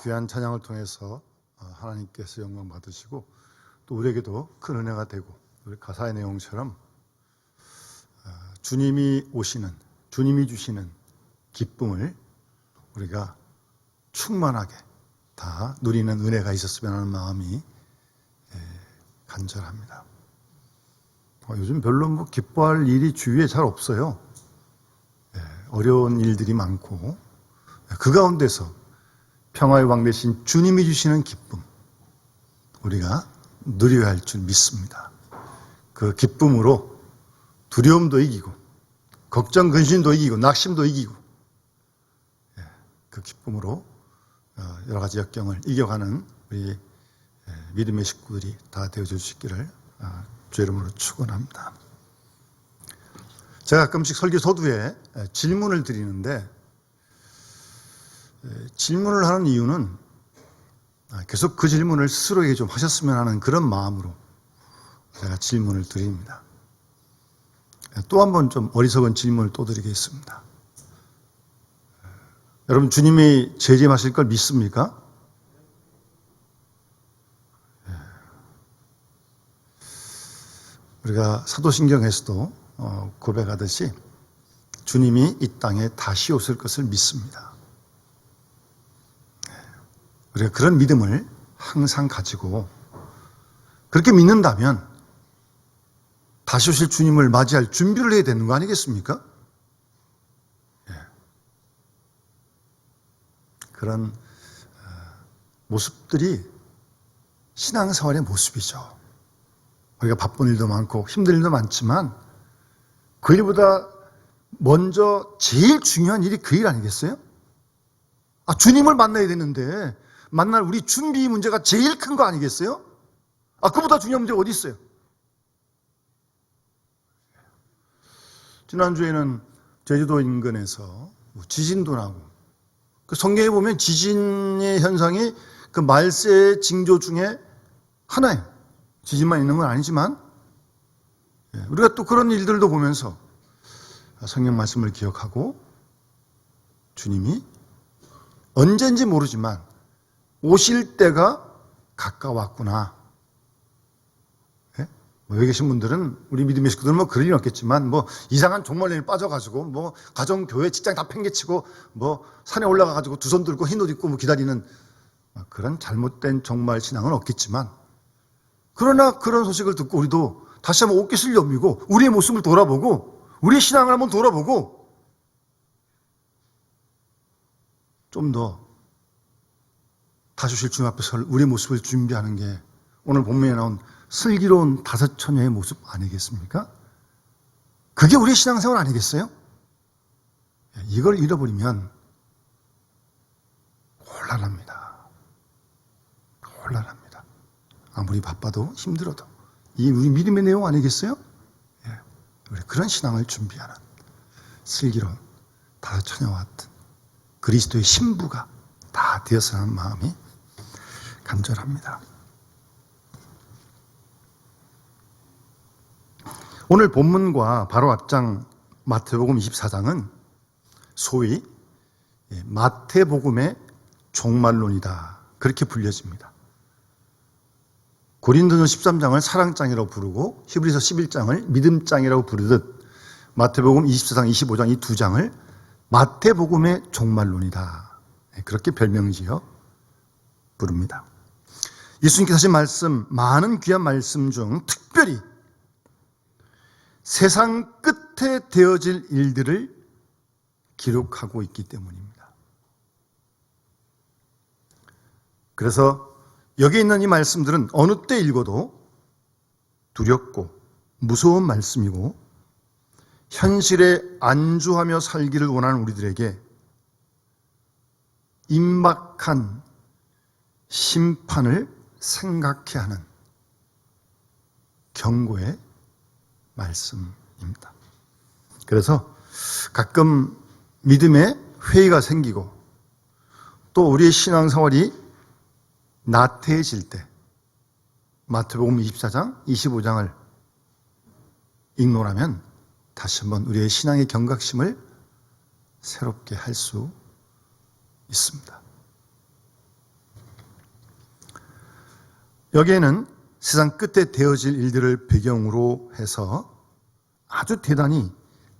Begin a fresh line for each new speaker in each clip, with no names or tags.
귀한 찬양을 통해서 하나님께서 영광 받으시고 또 우리에게도 큰 은혜가 되고 우리 가사의 내용처럼 주님이 오시는, 주님이 주시는 기쁨을 우리가 충만하게 다 누리는 은혜가 있었으면 하는 마음이 간절합니다. 요즘 별로 기뻐할 일이 주위에 잘 없어요. 어려운 일들이 많고 그 가운데서 평화의 왕 되신 주님이 주시는 기쁨 우리가 누려야 할 줄 믿습니다. 그 기쁨으로 두려움도 이기고 걱정 근심도 이기고 낙심도 이기고 그 기쁨으로 여러 가지 역경을 이겨가는 우리 믿음의 식구들이 다 되어줄 수 있기를 주의 이름으로 축원합니다. 제가 가끔씩 설교 서두에 질문을 드리는데 질문을 하는 이유는 계속 그 질문을 스스로에게 좀 하셨으면 하는 그런 마음으로 제가 질문을 드립니다. 또 한 번 좀 어리석은 질문을 또 드리겠습니다. 여러분 주님이 재림하실 걸 믿습니까? 우리가 사도신경에서도 고백하듯이 주님이 이 땅에 다시 오실 것을 믿습니다. 우리가 그런 믿음을 항상 가지고 그렇게 믿는다면 다시 오실 주님을 맞이할 준비를 해야 되는 거 아니겠습니까? 그런 모습들이 신앙생활의 모습이죠. 우리가 바쁜 일도 많고 힘든 일도 많지만 그 일보다 먼저 제일 중요한 일이 그 일 아니겠어요? 주님을 만나야 되는데 만날 우리 준비 문제가 제일 큰 거 아니겠어요? 그보다 중요한 문제가 어디 있어요? 지난주에는 제주도 인근에서 지진도 나고 그 성경에 보면 지진의 현상이 그 말세의 징조 중에 하나예요. 지진만 있는 건 아니지만 우리가 또 그런 일들도 보면서 성경 말씀을 기억하고 주님이 언제인지 모르지만 오실 때가 가까웠구나. 여기 계신 분들은 우리 믿음의 식구들은 그럴 일은 없겠지만 이상한 종말론에 빠져가지고 가정, 교회, 직장 다 팽개치고 산에 올라가가지고 두 손 들고 흰 옷 입고 기다리는 그런 잘못된 종말 신앙은 없겠지만 그러나 그런 소식을 듣고 우리도 다시 한번 옷깃을 여미고 우리의 모습을 돌아보고 우리의 신앙을 한번 돌아보고 좀 더 다시 오실 주님 앞에 설 우리의 모습을 준비하는 게 오늘 본문에 나온 슬기로운 다섯 처녀의 모습 아니겠습니까? 그게 우리의 신앙생활 아니겠어요? 이걸 잃어버리면 곤란합니다. 곤란합니다. 아무리 바빠도 힘들어도 이 우리 믿음의 내용 아니겠어요? 우리 그런 신앙을 준비하는 슬기로운 다섯 처녀와 같은 그리스도의 신부가 다 되어서 하는 마음이 간절합니다. 오늘 본문과 바로 앞장 마태복음 24장은 소위 마태복음의 종말론이다 그렇게 불려집니다. 고린도전 13장을 사랑장이라고 부르고 히브리서 11장을 믿음장이라고 부르듯 마태복음 24장, 25장 이 두 장을 마태복음의 종말론이다 그렇게 별명지어 부릅니다. 예수님께서 하신 말씀, 많은 귀한 말씀 중 특별히 세상 끝에 되어질 일들을 기록하고 있기 때문입니다. 그래서 여기 있는 이 말씀들은 어느 때 읽어도 두렵고 무서운 말씀이고 현실에 안주하며 살기를 원하는 우리들에게 임박한 심판을 생각해 하는 경고의 말씀입니다. 그래서 가끔 믿음의 회의가 생기고 또 우리의 신앙생활이 나태해질 때 마태복음 24장, 25장을 읽노라면 다시 한번 우리의 신앙의 경각심을 새롭게 할 수 있습니다. 여기에는 세상 끝에 되어질 일들을 배경으로 해서 아주 대단히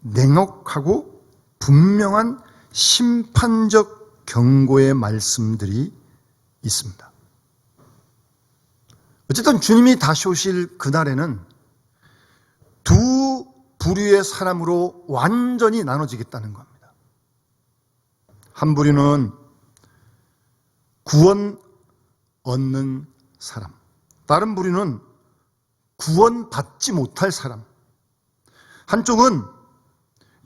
냉혹하고 분명한 심판적 경고의 말씀들이 있습니다. 어쨌든 주님이 다시 오실 그날에는 두 부류의 사람으로 완전히 나눠지겠다는 겁니다. 한 부류는 구원 얻는 사람, 다른 부류는 구원받지 못할 사람. 한쪽은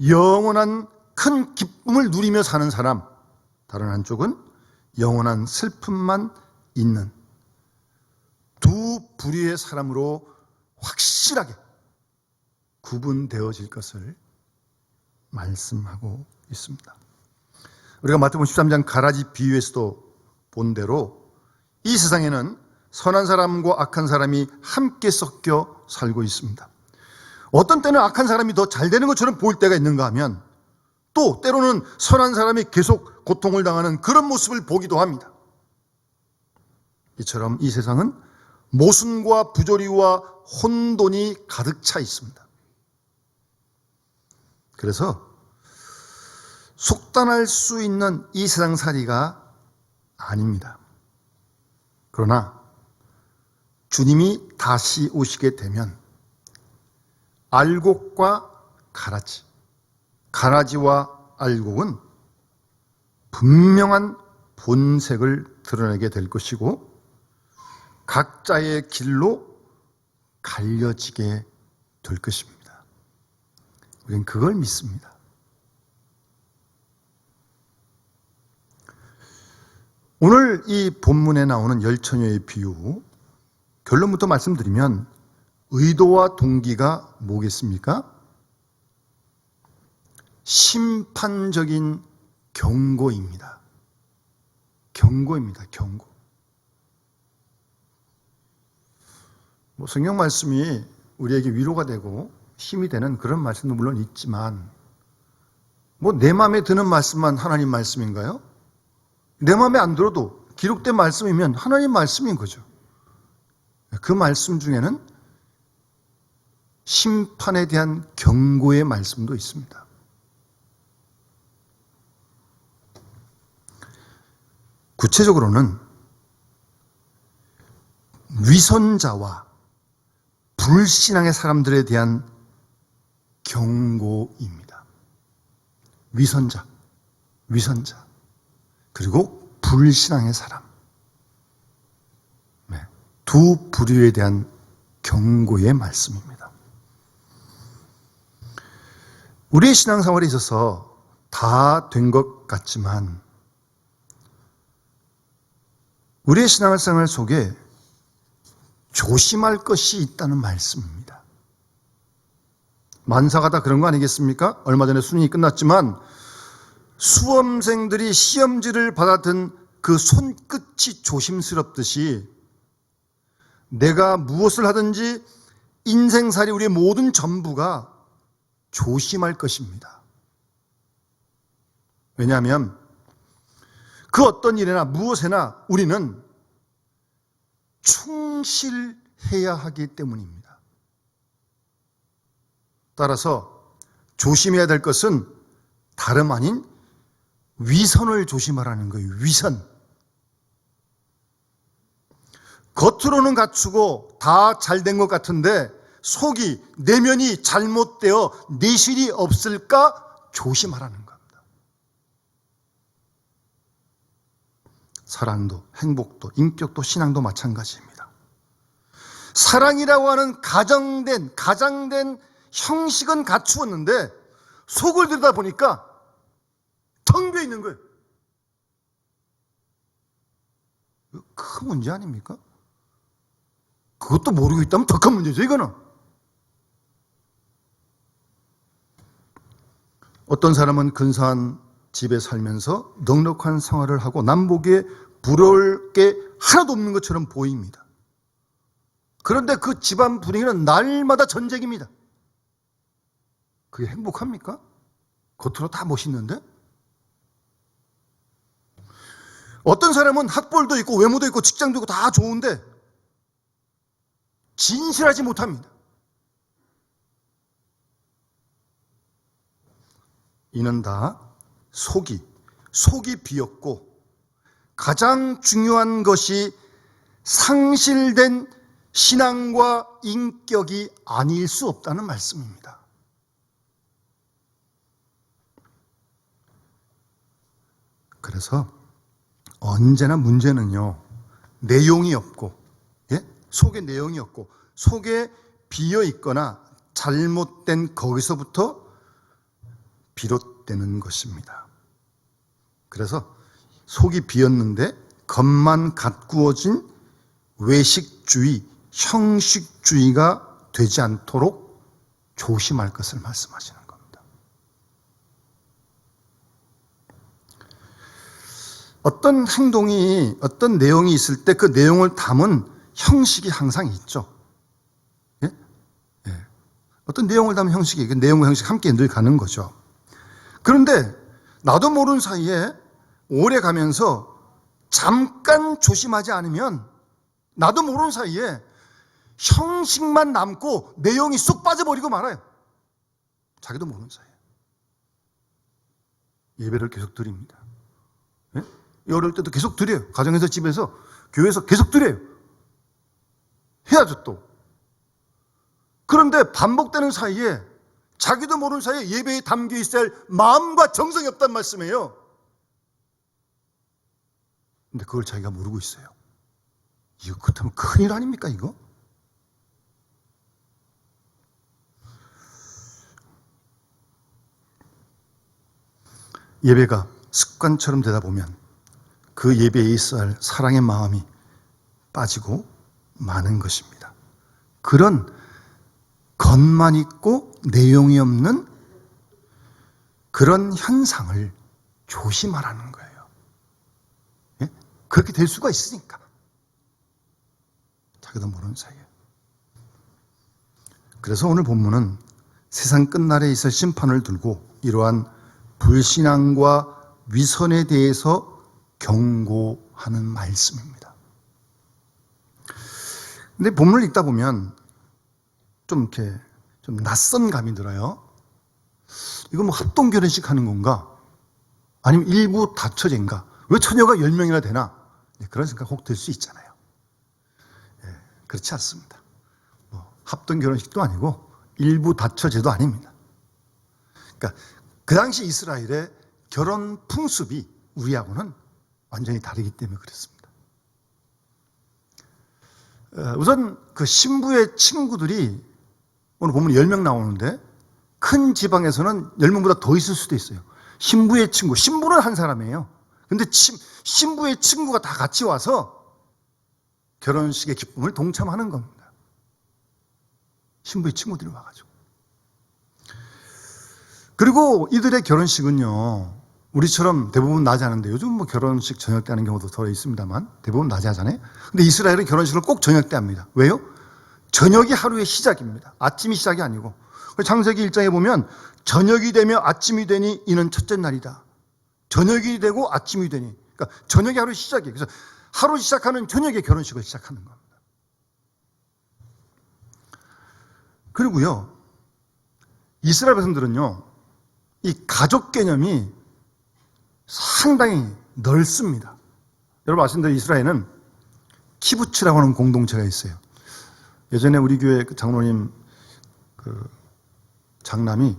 영원한 큰 기쁨을 누리며 사는 사람, 다른 한쪽은 영원한 슬픔만 있는 두 부류의 사람으로 확실하게 구분되어질 것을 말씀하고 있습니다. 우리가 마태복음 13장 가라지 비유에서도 본 대로 이 세상에는 선한 사람과 악한 사람이 함께 섞여 살고 있습니다. 어떤 때는 악한 사람이 더 잘 되는 것처럼 보일 때가 있는가 하면 또 때로는 선한 사람이 계속 고통을 당하는 그런 모습을 보기도 합니다. 이처럼 이 세상은 모순과 부조리와 혼돈이 가득 차 있습니다. 그래서 속단할 수 있는 이 세상살이가 아닙니다. 그러나 주님이 다시 오시게 되면 알곡과 가라지, 가라지와 알곡은 분명한 본색을 드러내게 될 것이고 각자의 길로 갈려지게 될 것입니다. 우리는 그걸 믿습니다. 오늘 이 본문에 나오는 열처녀의 비유, 결론부터 말씀드리면 의도와 동기가 뭐겠습니까? 심판적인 경고입니다. 경고입니다. 경고. 성경 말씀이 우리에게 위로가 되고 힘이 되는 그런 말씀도 물론 있지만 내 마음에 드는 말씀만 하나님 말씀인가요? 내 마음에 안 들어도 기록된 말씀이면 하나님 말씀인 거죠. 그 말씀 중에는 심판에 대한 경고의 말씀도 있습니다. 구체적으로는 위선자와 불신앙의 사람들에 대한 경고입니다. 위선자, 그리고 불신앙의 사람. 두 부류에 대한 경고의 말씀입니다. 우리의 신앙생활에 있어서 다 된 것 같지만 우리의 신앙생활 속에 조심할 것이 있다는 말씀입니다. 만사가 다 그런 거 아니겠습니까? 얼마 전에 수능이 끝났지만 수험생들이 시험지를 받았던 그 손끝이 조심스럽듯이 내가 무엇을 하든지 인생살이 우리의 모든 전부가 조심할 것입니다. 왜냐하면 그 어떤 일이나 무엇에나 우리는 충실해야 하기 때문입니다. 따라서 조심해야 될 것은 다름 아닌 위선을 조심하라는 거예요. 위선. 겉으로는 갖추고 다 잘된 것 같은데 속이, 내면이 잘못되어 내실이 없을까 조심하라는 겁니다. 사랑도, 행복도, 인격도, 신앙도 마찬가지입니다. 사랑이라고 하는 가장된 형식은 갖추었는데 속을 들여다보니까 텅 비어 있는 거예요. 큰 문제 아닙니까? 그것도 모르고 있다면 더 큰 문제죠, 이거는. 어떤 사람은 근사한 집에 살면서 넉넉한 생활을 하고 남보기에 부러울 게 하나도 없는 것처럼 보입니다. 그런데 그 집안 분위기는 날마다 전쟁입니다. 그게 행복합니까? 겉으로 다 멋있는데? 어떤 사람은 학벌도 있고 외모도 있고 직장도 있고 다 좋은데 진실하지 못합니다. 이는 다 속이 비었고 가장 중요한 것이 상실된 신앙과 인격이 아닐 수 없다는 말씀입니다. 그래서 언제나 문제는요, 내용이 없고, 속에 내용이 없고, 속에 비어 있거나 잘못된 거기서부터 비롯되는 것입니다. 그래서 속이 비었는데 겉만 가꾸어진 외식주의, 형식주의가 되지 않도록 조심할 것을 말씀하시는 겁니다. 어떤 행동이, 어떤 내용이 있을 때 그 내용을 담은 형식이 항상 있죠. 예? 예. 어떤 내용을 담은 형식이, 그 내용과 형식 함께 늘 가는 거죠. 그런데 나도 모르는 사이에 오래 가면서 잠깐 조심하지 않으면 나도 모르는 사이에 형식만 남고 내용이 쑥 빠져버리고 말아요. 자기도 모르는 사이에. 예배를 계속 드립니다. 예? 어릴 때도 계속 드려요. 가정에서, 집에서, 교회에서 계속 드려요. 해야죠 또. 그런데 반복되는 사이에 자기도 모르는 사이에 예배에 담겨 있어야 할 마음과 정성이 없단 말씀이에요. 근데 그걸 자기가 모르고 있어요. 이거 그렇다면 큰일 아닙니까 이거? 예배가 습관처럼 되다 보면 그 예배에 있어야 할 사랑의 마음이 빠지고 마는 것입니다. 그런 겉만 있고 내용이 없는 그런 현상을 조심하라는 거예요. 예? 그렇게 될 수가 있으니까. 자기도 모르는 사이에. 그래서 오늘 본문은 세상 끝날에 있을 심판을 두고 이러한 불신앙과 위선에 대해서 경고하는 말씀입니다. 근데 본문을 읽다 보면 좀 낯선 감이 들어요. 이거 뭐 합동 결혼식 하는 건가? 아니면 일부 다처제인가? 왜 처녀가 10명이나 되나? 그런 생각 혹 들 수 있잖아요. 그렇지 않습니다. 합동 결혼식도 아니고 일부 다처제도 아닙니다. 그러니까 그 당시 이스라엘의 결혼 풍습이 우리하고는 완전히 다르기 때문에 그렇습니다. 우선 그 신부의 친구들이 오늘 보면 10명 나오는데 큰 지방에서는 10명보다 더 있을 수도 있어요. 신부의 친구, 신부는 한 사람이에요. 근데 신부의 친구가 다 같이 와서 결혼식의 기쁨을 동참하는 겁니다. 신부의 친구들이 와가지고. 그리고 이들의 결혼식은요, 우리처럼 대부분 낮에 하는데 요즘 뭐 결혼식 저녁 때 하는 경우도 더 있습니다만 대부분 낮에 하잖아요. 근데 이스라엘은 결혼식을 꼭 저녁 때 합니다. 왜요? 저녁이 하루의 시작입니다. 아침이 시작이 아니고. 창세기 1장에 보면 저녁이 되며 아침이 되니 이는 첫째 날이다. 저녁이 되고 아침이 되니. 그러니까 저녁이 하루의 시작이에요. 그래서 하루 시작하는 저녁에 결혼식을 시작하는 겁니다. 그리고요, 이스라엘 백성들은요, 이 가족 개념이 상당히 넓습니다. 여러분 아시는 대로 이스라엘은 키부츠라고 하는 공동체가 있어요. 예전에 우리 교회 장로님 장남이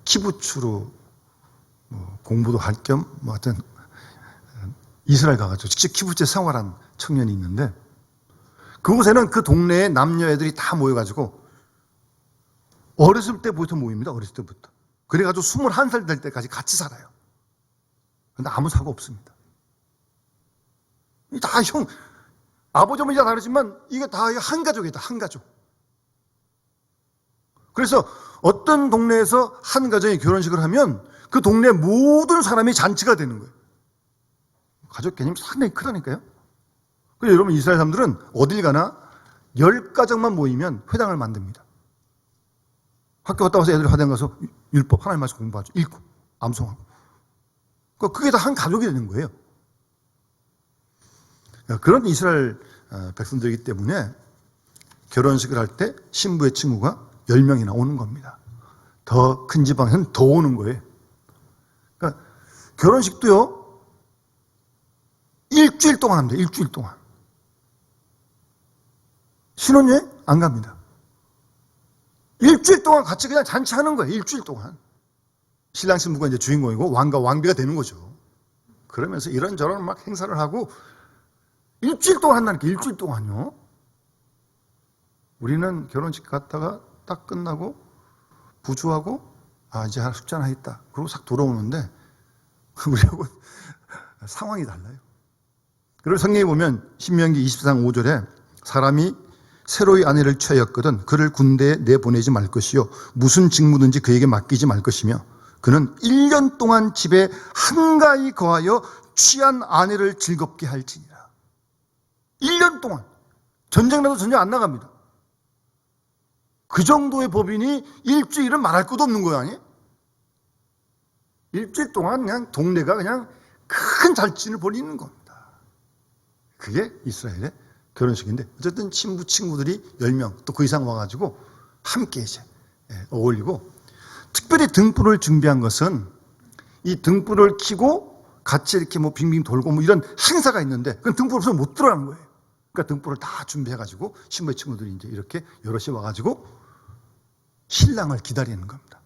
키부츠로 공부도 할 겸 하여튼 이스라엘 가가지고 직접 키부츠에 생활한 청년이 있는데 그곳에는 그 동네의 남녀애들이 다 모여가지고 어렸을 때부터 모입니다. 어렸을 때부터. 그래가지고 21살 될 때까지 같이 살아요. 그런데 아무 사고 없습니다. 다 아버지 어머니가 다르지만 이게 다 한 가족이다. 한 가족. 그래서 어떤 동네에서 한 가정이 결혼식을 하면 그 동네 모든 사람이 잔치가 되는 거예요. 가족 개념이 상당히 크다니까요. 그래서 여러분 이스라엘 사람들은 어딜 가나 10가정만 모이면 회당을 만듭니다. 학교 갔다 와서 애들이 화당 가서 율법 하나님 말씀 공부하죠. 읽고 암송하고. 그게 다 한 가족이 되는 거예요. 그런 이스라엘 백성들이기 때문에 결혼식을 할 때 신부의 친구가 10명이나 오는 겁니다. 더 큰 지방에서는 더 오는 거예요. 그러니까 결혼식도요, 일주일 동안 합니다. 일주일 동안. 신혼여행 안 갑니다. 일주일 동안 같이 그냥 잔치하는 거예요. 일주일 동안. 신랑 신부가 이제 주인공이고 왕과 왕비가 되는 거죠. 그러면서 이런저런 막 행사를 하고 일주일 동안 한다니까. 일주일 동안요. 우리는 결혼식 갔다가 딱 끝나고 부주하고 이제 숙제 하나 했다. 그러고 싹 돌아오는데 우리하고 상황이 달라요. 그리고 성경에 보면 신명기 24장 5절에 사람이 새로이 아내를 취하였거든 그를 군대에 내보내지 말 것이요 무슨 직무든지 그에게 맡기지 말 것이며 그는 1년 동안 집에 한가히 거하여 취한 아내를 즐겁게 할지니라. 1년 동안. 전쟁 나도 전쟁 안 나갑니다. 그 정도의 법인이 일주일은 말할 것도 없는 거야, 아니? 일주일 동안 그냥 동네가 그냥 큰 잔치를 벌이는 겁니다. 그게 이스라엘의 결혼식인데 어쨌든 친구들이 10명 또 그 이상 와가지고 함께 이제 어울리고 특별히 등불을 준비한 것은 이 등불을 켜고 같이 이렇게 뭐 빙빙 돌고 뭐 이런 행사가 있는데 그건 등불 없으면 못 들어가는 거예요. 그러니까 등불을 다 준비해가지고 신부의 친구들이 이제 이렇게 여럿이 와가지고 신랑을 기다리는 겁니다.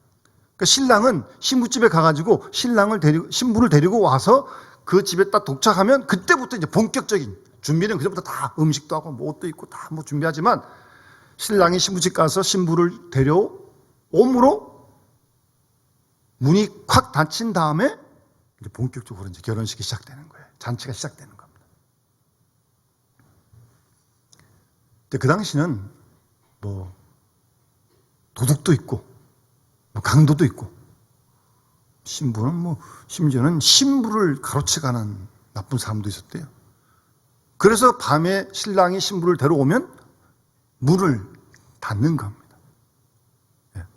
그러니까 신랑은 신부집에 가가지고 신부를 데리고 와서 그 집에 딱 도착하면 그때부터 이제 본격적인 준비는 그때부터 다 음식도 하고 뭐 옷도 입고 다 뭐 준비하지만 신랑이 신부집 가서 신부를 데려옴으로 문이 콱 닫힌 다음에 이제 본격적으로 이제 결혼식이 시작되는 거예요. 잔치가 시작되는 겁니다. 근데 그 당시는 뭐 도둑도 있고 뭐 강도도 있고 신부는 뭐 심지어는 신부를 가로채가는 나쁜 사람도 있었대요. 그래서 밤에 신랑이 신부를 데려오면 문을 닫는 겁니다.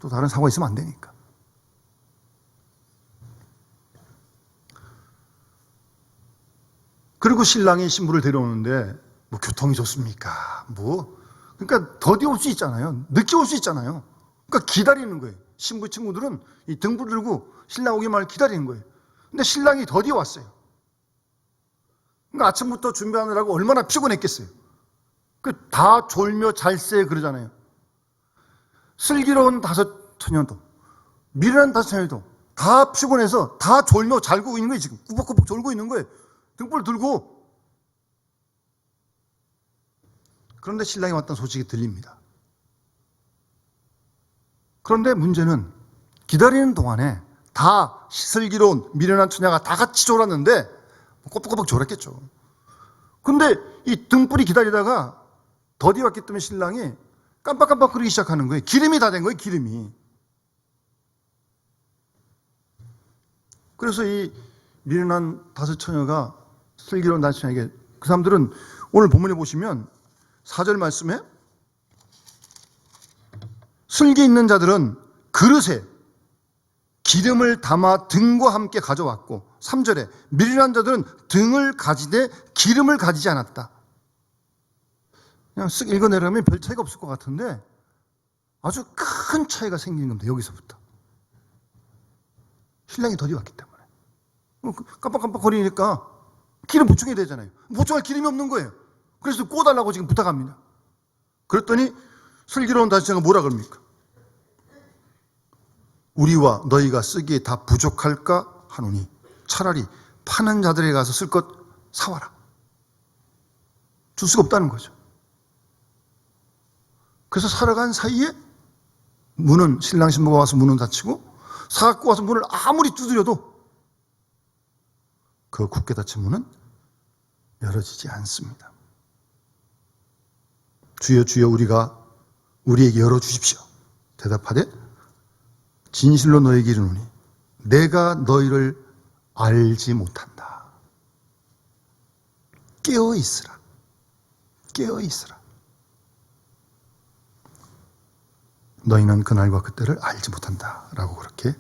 또 다른 사고가 있으면 안 되니까. 그리고 신랑이 신부를 데려오는데 뭐 교통이 좋습니까? 뭐 그러니까 더디 올 수 있잖아요. 늦게 올 수 있잖아요. 그러니까 기다리는 거예요. 신부 친구들은 이 등불 들고 신랑 오기만을 기다리는 거예요. 근데 신랑이 더디 왔어요. 그러니까 아침부터 준비하느라고 얼마나 피곤했겠어요. 다 졸며 잘세 그러잖아요. 슬기로운 다섯 처녀도 미련한 다섯 처녀도 다 피곤해서 다 졸며 잘고 있는 거예요. 지금 꾸벅꾸벅 졸고 있는 거예요. 등불 들고. 그런데 신랑이 왔다는 소식이 들립니다. 그런데 문제는 기다리는 동안에 다 슬기로운 미련한 처녀가 다 같이 졸았는데 꼬박꼬박 졸았겠죠. 근데 이 등불이 기다리다가 더디 왔기 때문에 신랑이 깜빡깜빡 거리기 시작하는 거예요. 기름이 다 된 거예요. 기름이. 그래서 이 미련한 다섯 처녀가 슬기로운 다섯 처녀에게 그 사람들은 오늘 본문에 보시면 4절 말씀에 슬기 있는 자들은 그릇에 기름을 담아 등과 함께 가져왔고 3절에 미련한 자들은 등을 가지되 기름을 가지지 않았다. 그냥 쓱 읽어내려면 별 차이가 없을 것 같은데 아주 큰 차이가 생기는 겁니다. 여기서부터. 신랑이 더디 왔기 때문에. 깜빡깜빡 거리니까 기름 보충해야 되잖아요. 보충할 기름이 없는 거예요. 그래서 꿔달라고 지금 부탁합니다. 그랬더니 슬기로운 다시자가 뭐라 그럽니까? 우리와 너희가 쓰기에 다 부족할까 하노니 차라리 파는 자들에게 가서 쓸 것 사와라. 줄 수가 없다는 거죠. 그래서 살아간 사이에 문은 신랑 신부가 와서 문은 닫히고 사갖고 와서 문을 아무리 두드려도 그 굳게 닫힌 문은 열어지지 않습니다. 주여 주여 우리에게 열어주십시오. 대답하되 진실로 너에게 이르노니 내가 너희를 알지 못한다. 깨어있으라. 깨어있으라. 너희는 그날과 그때를 알지 못한다. 라고 그렇게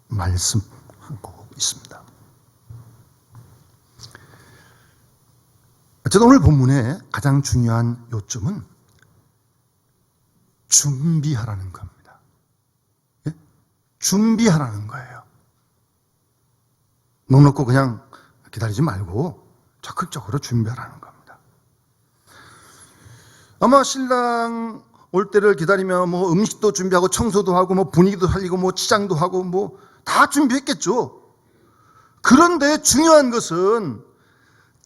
말씀하고 있습니다. 어쨌든 오늘 본문의 가장 중요한 요점은 준비하라는 겁니다. 예? 준비하라는 거예요. 넉넉고 그냥 기다리지 말고 적극적으로 준비하라는 겁니다. 아마 신랑 올 때를 기다리며 뭐 음식도 준비하고 청소도 하고 뭐 분위기도 살리고 뭐 치장도 하고 뭐 다 준비했겠죠. 그런데 중요한 것은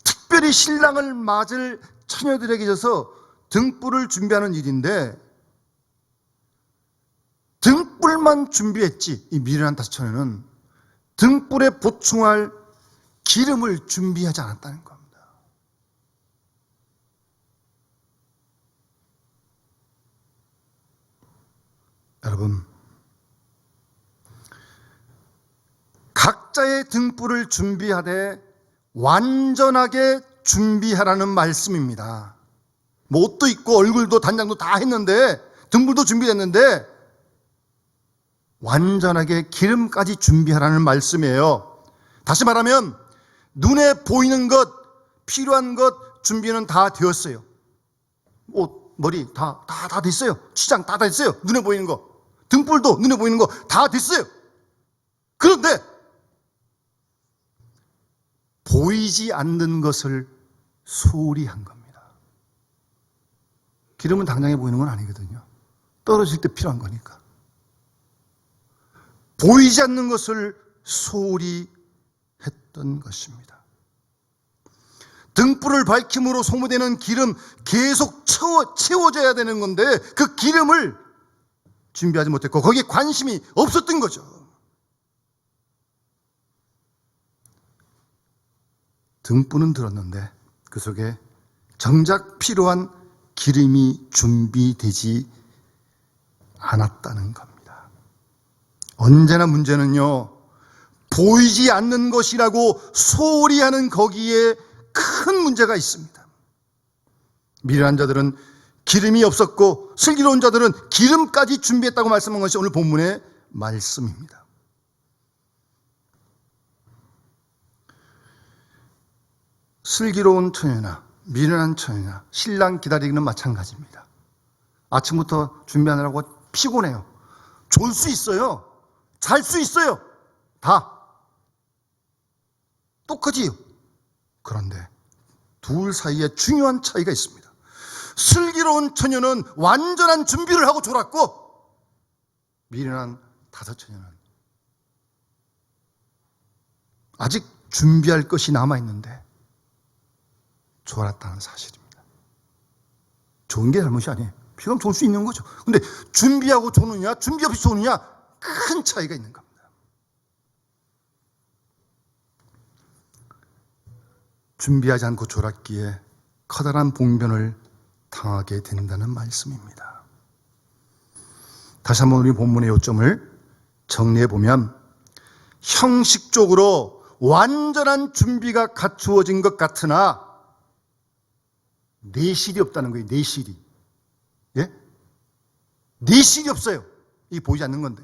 특별히 신랑을 맞을 처녀들에게 있어서 등불을 준비하는 일인데 등불만 준비했지 이 미련한 다섯 처녀는 등불에 보충할 기름을 준비하지 않았다는 겁니다. 여러분, 각자의 등불을 준비하되 완전하게 준비하라는 말씀입니다. 뭐 옷도 입고 얼굴도 단장도 다 했는데 등불도 준비했는데 완전하게 기름까지 준비하라는 말씀이에요. 다시 말하면 눈에 보이는 것, 필요한 것 준비는 다 되었어요. 옷, 머리 다 됐어요. 치장 다 됐어요. 눈에 보이는 거. 등불도 눈에 보이는 거 다 됐어요. 그런데 보이지 않는 것을 소홀히 한 겁니다. 기름은 당장에 보이는 건 아니거든요. 떨어질 때 필요한 거니까. 보이지 않는 것을 소홀히 했던 것입니다. 등불을 밝힘으로 소모되는 기름 계속 채워져야 되는 건데 그 기름을 준비하지 못했고 거기에 관심이 없었던 거죠. 등불은 들었는데 그 속에 정작 필요한 기름이 준비되지 않았다는 겁니다. 언제나 문제는요, 보이지 않는 것이라고 소홀히 하는 거기에 큰 문제가 있습니다. 미련한 자들은 기름이 없었고 슬기로운 자들은 기름까지 준비했다고 말씀한 것이 오늘 본문의 말씀입니다. 슬기로운 처녀나 미련한 처녀나 신랑 기다리기는 마찬가지입니다. 아침부터 준비하느라고 피곤해요. 졸 수 있어요. 잘 수 있어요. 다 똑같이요. 그런데 둘 사이에 중요한 차이가 있습니다. 슬기로운 처녀는 완전한 준비를 하고 졸았고 미련한 다섯 처녀는 아직 준비할 것이 남아있는데 졸았다는 사실입니다. 좋은 게 잘못이 아니에요. 피곤하면 졸 수 있는 거죠. 근데 준비하고 조느냐 준비 없이 조느냐 큰 차이가 있는 겁니다. 준비하지 않고 졸았기에 커다란 봉변을 당하게 된다는 말씀입니다. 다시 한번 우리 본문의 요점을 정리해 보면 형식적으로 완전한 준비가 갖추어진 것 같으나 내실이 없다는 거예요. 내실이. 예? 내실이 없어요. 이게 보이지 않는 건데.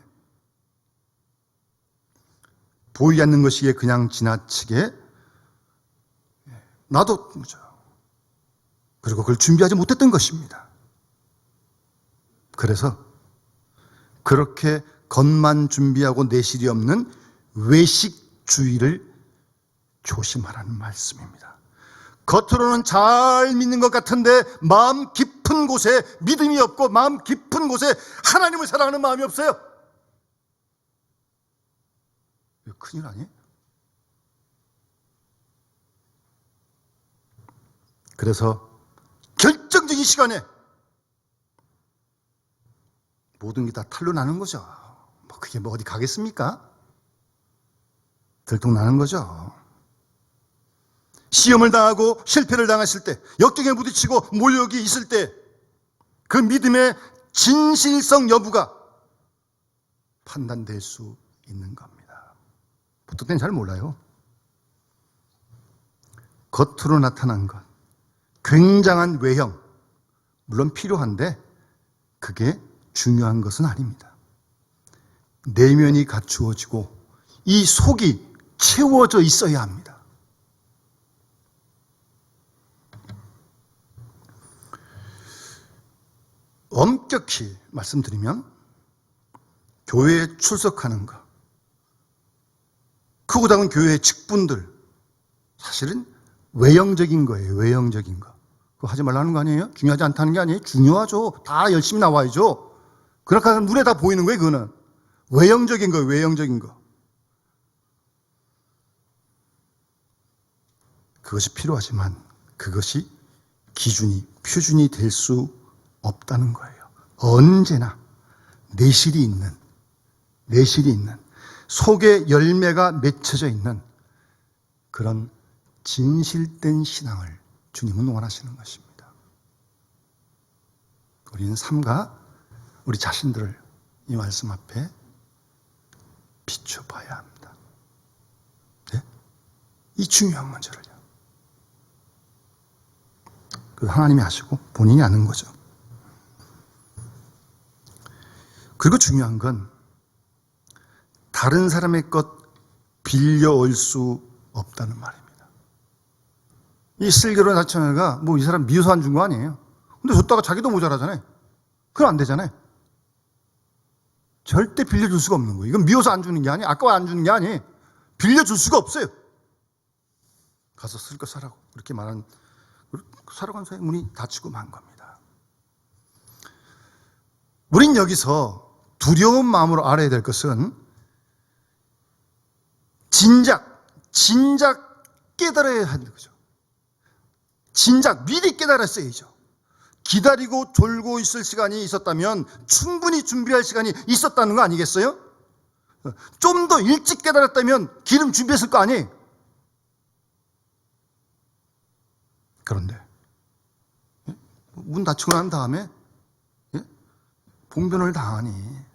보이지 않는 것이기에 그냥 지나치게 놔뒀던 거죠. 그리고 그걸 준비하지 못했던 것입니다. 그래서 그렇게 겉만 준비하고 내실이 없는 외식주의를 조심하라는 말씀입니다. 겉으로는 잘 믿는 것 같은데 마음 깊은 곳에 믿음이 없고 마음 깊은 곳에 하나님을 사랑하는 마음이 없어요. 이거 큰일 아니에요? 그래서 결정적인 시간에 모든 게 다 탄로 나는 거죠. 뭐 그게 뭐 어디 가겠습니까? 들통나는 거죠. 시험을 당하고 실패를 당했을 때, 역경에 부딪히고 모욕이 있을 때 그 믿음의 진실성 여부가 판단될 수 있는 겁니다. 보통 때는 잘 몰라요. 겉으로 나타난 것, 굉장한 외형, 물론 필요한데 그게 중요한 것은 아닙니다. 내면이 갖추어지고 이 속이 채워져 있어야 합니다. 엄격히 말씀드리면 교회에 출석하는 것, 크고 작은 교회의 직분들, 사실은 외형적인 거예요. 외형적인 거. 그거 하지 말라는 거 아니에요? 중요하지 않다는 게 아니에요? 중요하죠. 다 열심히 나와야죠. 그렇게 하면 눈에 다 보이는 거예요. 그거는 외형적인 거예요. 외형적인 거. 그것이 필요하지만 그것이 기준이, 표준이 될 수 없다는 거예요. 언제나 내실이 있는 속에 열매가 맺혀져 있는 그런 진실된 신앙을 주님은 원하시는 것입니다. 우리는 삶과 우리 자신들을 이 말씀 앞에 비춰봐야 합니다. 네? 이 중요한 문제를요. 그 하나님이 하시고 본인이 아는 거죠. 그리고 중요한 건 다른 사람의 것 빌려올 수 없다는 말입니다. 이 슬기로운 사천회가 뭐 이 사람 미워서 안 준 거 아니에요. 근데 줬다가 자기도 모자라잖아요. 그럼 안 되잖아요. 절대 빌려줄 수가 없는 거예요. 이건 미워서 안 주는 게 아니에요. 아까워 안 주는 게 아니에요. 빌려줄 수가 없어요. 가서 쓸 거 사라고 그렇게 말한 살아간 사이에 문이 닫히고 만 겁니다. 우린 여기서 두려운 마음으로 알아야 될 것은 진작 깨달아야 하는 거죠. 진작 미리 깨달았어야죠. 기다리고 졸고 있을 시간이 있었다면 충분히 준비할 시간이 있었다는 거 아니겠어요? 좀 더 일찍 깨달았다면 기름 준비했을 거 아니에요? 그런데 문 닫히고 난 다음에 봉변을 당하니,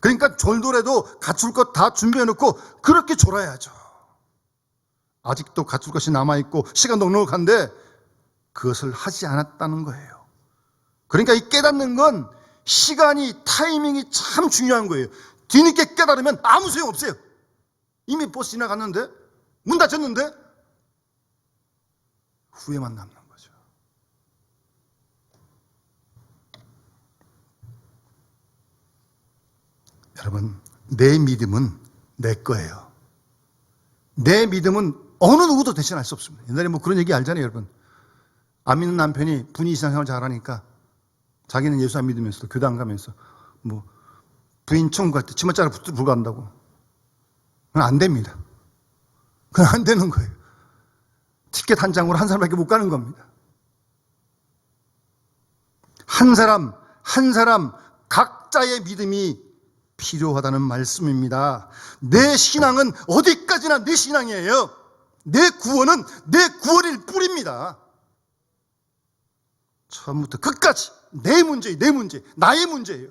그러니까 졸더라도 갖출 것 다 준비해놓고 그렇게 졸아야죠. 아직도 갖출 것이 남아있고 시간도 넉넉한데 그것을 하지 않았다는 거예요. 그러니까 이 깨닫는 건 시간이, 타이밍이 참 중요한 거예요. 뒤늦게 깨달으면 아무 소용없어요. 이미 버스 지나갔는데, 문 닫혔는데 후회만 남는 거죠. 여러분, 내 믿음은 내 거예요. 내 믿음은 어느 누구도 대신할 수 없습니다. 옛날에 뭐 그런 얘기 알잖아요, 여러분. 안 믿는 남편이 분이 신앙생활 잘하니까 자기는 예수 안 믿으면서도 교회 안 가면서 뭐 부인 천국 갈 때 치맛자락 불간다고. 그건 안 됩니다. 그건 안 되는 거예요. 티켓 한 장으로 한 사람밖에 못 가는 겁니다. 한 사람 각자의 믿음이 필요하다는 말씀입니다. 내 신앙은 어디까지나 내 신앙이에요. 내 구원은 내 구원일 뿐입니다. 처음부터 끝까지 내 문제, 나의 문제예요.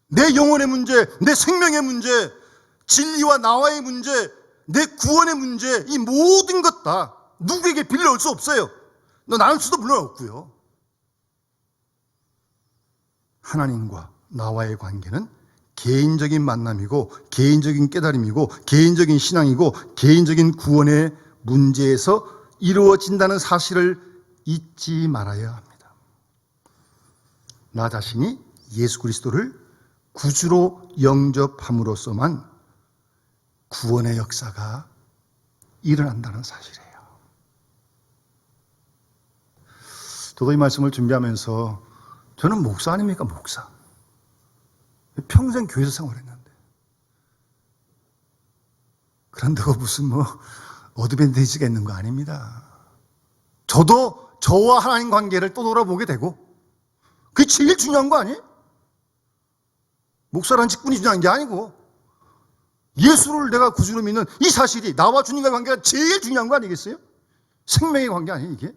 내 영혼의 문제, 내 생명의 문제, 진리와 나와의 문제, 내 구원의 문제, 이 모든 것 다 누구에게 빌려올 수 없어요. 너 나눌 수도 물론 없고요. 하나님과 나와의 관계는 개인적인 만남이고, 개인적인 깨달음이고, 개인적인 신앙이고, 개인적인 구원의 문제에서 이루어진다는 사실을 잊지 말아야 합니다. 나 자신이 예수 그리스도를 구주로 영접함으로써만 구원의 역사가 일어난다는 사실이에요. 저도 이 말씀을 준비하면서 저는 목사 아닙니까? 목사. 평생 교회에서 생활했는데. 그런다고 무슨 뭐 어드밴티지가 있는 거 아닙니다. 저도 저와 하나님 관계를 또 돌아보게 되고, 그게 제일 중요한 거 아니에요? 목사라는 직분이 중요한 게 아니고 예수를 내가 구주로 믿는 이 사실이 나와 주님과의 관계가 제일 중요한 거 아니겠어요? 생명의 관계 아니에요 이게?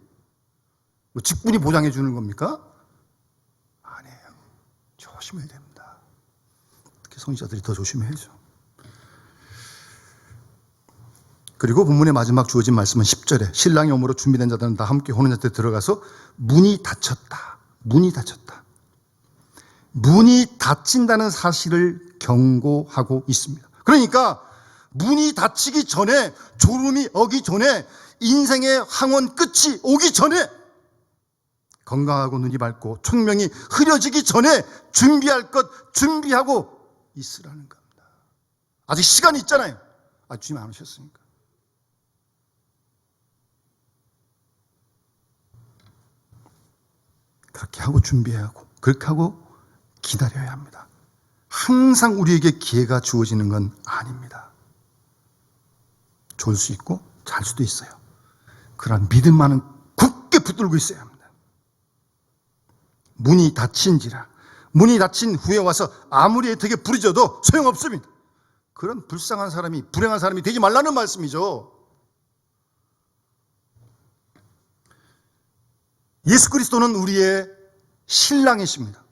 뭐 직분이 보장해 주는 겁니까? 아니에요. 조심해야 됩니다. 특히 성직자들이 더 조심해야죠. 그리고 본문의 마지막 주어진 말씀은 10절에 신랑이 오므로 준비된 자들은 다 함께 호는 자한테 들어가서 문이 닫혔다. 문이 닫힌다는 사실을 경고하고 있습니다. 그러니까 문이 닫히기 전에, 졸음이 오기 전에, 인생의 황혼 끝이 오기 전에 건강하고 눈이 밝고 총명이 흐려지기 전에 준비할 것 준비하고 있으라는 겁니다. 아직 시간이 있잖아요. 주님 안 오셨으니까. 그렇게 하고 준비해야 하고 그렇게 하고 기다려야 합니다. 항상 우리에게 기회가 주어지는 건 아닙니다. 좋을 수 있고 잘 수도 있어요. 그러나 믿음만은 굳게 붙들고 있어야 합니다. 문이 닫힌지라 문이 닫힌 후에 와서 아무리 애타게 부르짖어도 소용없습니다. 그런 불쌍한 사람이 불행한 사람이 되지 말라는 말씀이죠. 예수 그리스도는 우리의 신랑이십니다.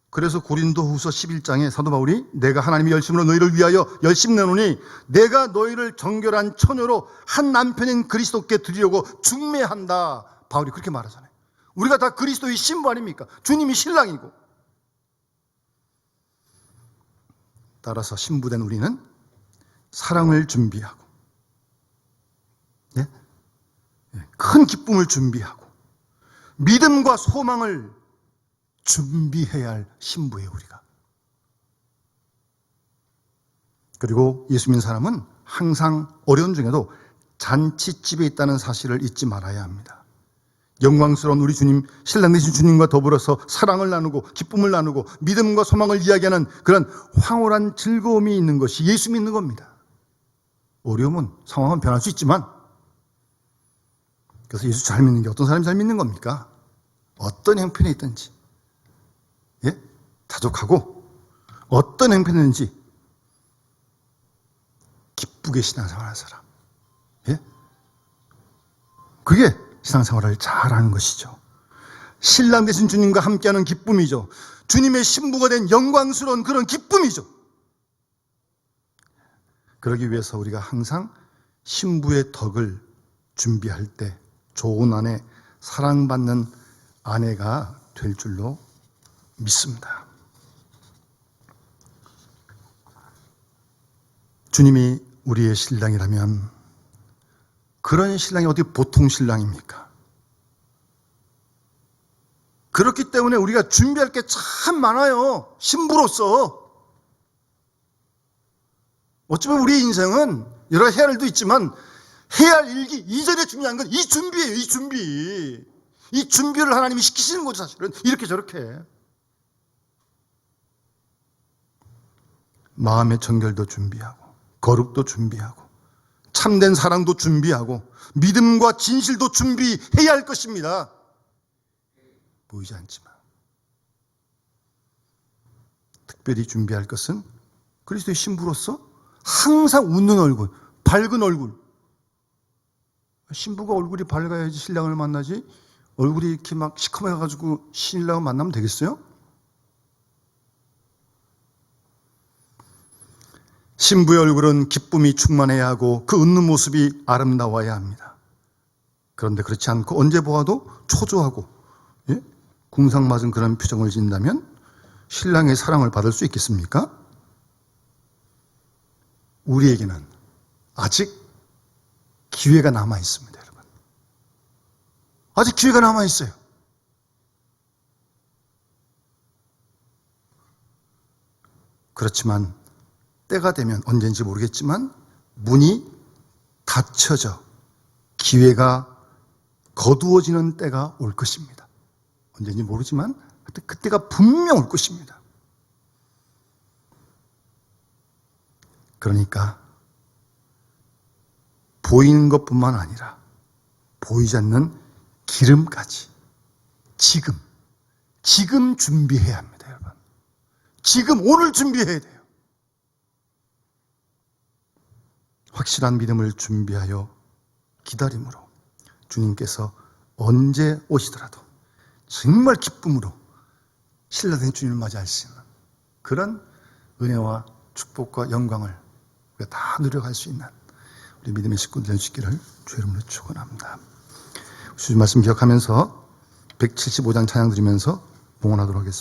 그래서 고린도후서 11장에 사도 바울이 내가 하나님의 열심으로 너희를 위하여 열심 내노니 내가 너희를 정결한 처녀로 한 남편인 그리스도께 드리려고 중매한다. 바울이 그렇게 말하잖아요. 우리가 다 그리스도의 신부 아닙니까? 주님이 신랑이고. 따라서 신부된 우리는 사랑을 준비하고 큰 기쁨을 준비하고 믿음과 소망을 준비해야 할 신부예요, 우리가. 그리고 예수 믿는 사람은 항상 어려운 중에도 잔치집에 있다는 사실을 잊지 말아야 합니다. 영광스러운 우리 주님, 신랑 되신 주님과 더불어서 사랑을 나누고 기쁨을 나누고 믿음과 소망을 이야기하는 그런 황홀한 즐거움이 있는 것이 예수 믿는 겁니다. 어려움은 상황은 변할 수 있지만 그래서 예수 잘 믿는 게 어떤 사람이 잘 믿는 겁니까? 어떤 형편에 있든지 다족하고 어떤 형편이든지 기쁘게 신앙생활하는 사람. 그게 신앙생활을 잘하는 것이죠. 신랑 되신 주님과 함께하는 기쁨이죠. 주님의 신부가 된 영광스러운 그런 기쁨이죠. 그러기 위해서 우리가 항상 신부의 덕을 준비할 때 좋은 아내, 사랑받는 아내가 될 줄로 믿습니다. 주님이 우리의 신랑이라면 그런 신랑이 어디 보통 신랑입니까? 그렇기 때문에 우리가 준비할 게 참 많아요. 신부로서. 어쩌면 우리의 인생은 여러 해야 할 일도 있지만 해야 할 일기 이전에 중요한 건 이 준비예요. 이 준비. 이 준비를 하나님이 시키시는 거죠, 사실은. 이렇게 저렇게. 마음의 정결도 준비하고 거룩도 준비하고 참된 사랑도 준비하고 믿음과 진실도 준비해야 할 것입니다. 보이지 않지만 특별히 준비할 것은 그리스도의 신부로서 항상 웃는 얼굴, 밝은 얼굴. 신부가 얼굴이 밝아야지 신랑을 만나지 얼굴이 이렇게 막 시커매가지고 신랑을 만나면 되겠어요? 신부의 얼굴은 기쁨이 충만해야 하고 그 웃는 모습이 아름다워야 합니다. 그런데 그렇지 않고 언제 보아도 초조하고 궁상맞은 그런 표정을 짓는다면 신랑의 사랑을 받을 수 있겠습니까? 우리에게는 아직 기회가 남아 있습니다, 여러분. 아직 기회가 남아 있어요. 그렇지만 때가 되면 언제인지 모르겠지만 문이 닫혀져 기회가 거두어지는 때가 올 것입니다. 언제인지 모르지만 그때가 분명 올 것입니다. 그러니까 보이는 것뿐만 아니라 보이지 않는 기름까지 지금 준비해야 합니다, 여러분. 지금 오늘 준비해야 돼요. 확실한 믿음을 준비하여 기다림으로 주님께서 언제 오시더라도 정말 기쁨으로 신랑된 주님을 맞이할 수 있는 그런 은혜와 축복과 영광을 우리가 다 누려갈 수 있는 우리 믿음의 식구들 될 수 있기를 주의 이름으로 축원합니다. 주님 말씀 기억하면서 175장 찬양 드리면서 봉헌하도록 하겠습니다.